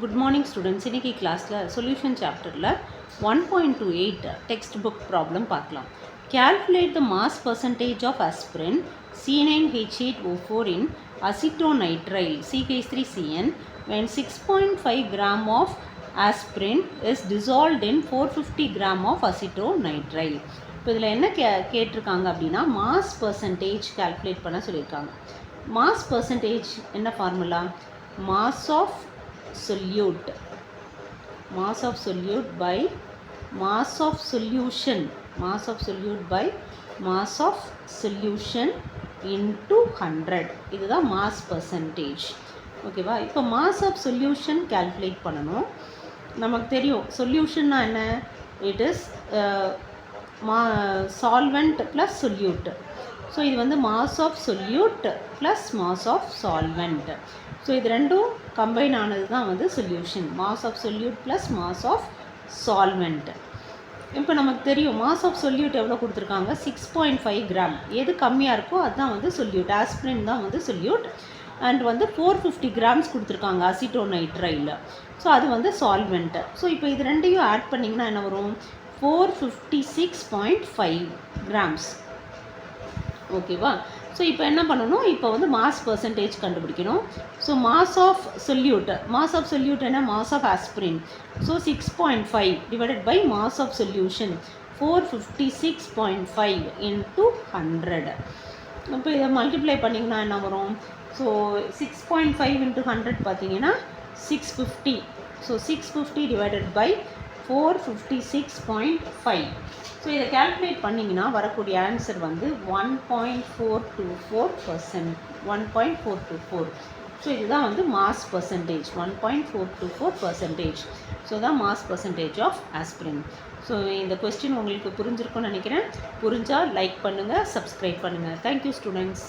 Good morning students. இன்னைக்கு கிளாஸ்ல solution சாப்டர்ல 1.28 டெக்ஸ்ட் புக் ப்ராப்ளம் பார்க்கலாம். Calculate the mass percentage of aspirin C9H8O4 in acetonitrile CH3CN when 6.5 gram of aspirin is dissolved in 450 gram of acetonitrile. இப்போ இதில் என்ன கேட்டிருக்காங்க அப்படின்னா மாஸ் பர்சன்டேஜ் கால்குலேட் பண்ண சொல்லியிருக்காங்க. மாஸ் பர்சன்டேஜ் என்ன formula? mass of solute by mass of solution by mass of solution into 100. இதுதான் mass percentage. ஓகேவா? இப்போ mass of solution calculate பண்ணணும். நமக்கு தெரியும் சொல்யூஷன்னா என்ன? it is solvent plus solute. So இது வந்து mass of solute plus mass of solvent. So இது ரெண்டும் கம்பைன் ஆனது தான் வந்து solution. Mass of solute plus mass of solvent. இப்போ நமக்கு தெரியும் மாஸ் ஆஃப் சொல்யூட் எவ்வளோ கொடுத்துருக்காங்க? 6.5 கிராம். எது கம்மியாக இருக்கோ அதுதான் வந்து சொல்யூட். ஆஸ்பிரின் தான் வந்து சொல்யூட். அண்ட் வந்து 450 கிராம்ஸ் கொடுத்துருக்காங்க அசிட்டோநைட்ரைல். ஸோ அது வந்து சால்வெண்ட்டு. ஸோ இப்போ இது ரெண்டையும் ஆட் பண்ணிங்கன்னா என்ன வரும்? 456.5 கிராம்ஸ். ஓகேவா? ஸோ இப்போ என்ன பண்ணணும்? இப்போ வந்து மாஸ் பர்சன்டேஜ் கண்டுபிடிக்கணும். ஸோ மாஸ் ஆஃப் சொல்யூட் என்ன? Mass of aspirin. So 6.5 divided by mass of solution 456.5 into 100. இப்போ இதை மல்டிப்ளை பண்ணிங்கன்னா என்ன வரும்? ஸோ 6.5 இன்ட்டு 100 பார்த்தீங்கன்னா 650. So 650 divided by 456.5. ஸோ இதை கால்குலேட் பண்ணிங்கன்னா வரக்கூடிய ஆன்சர் வந்து 1.424%. ஸோ இதுதான் வந்து மாஸ் பர்சன்டேஜ். 1.424%. ஸோ தான் mass percentage of aspirin. So இந்த கொஸ்டின் உங்களுக்கு புரிஞ்சிருக்கும்னு நினைக்கிறேன். புரிஞ்சால் லைக் பண்ணுங்கள், சப்ஸ்கிரைப் பண்ணுங்கள். Thank you students.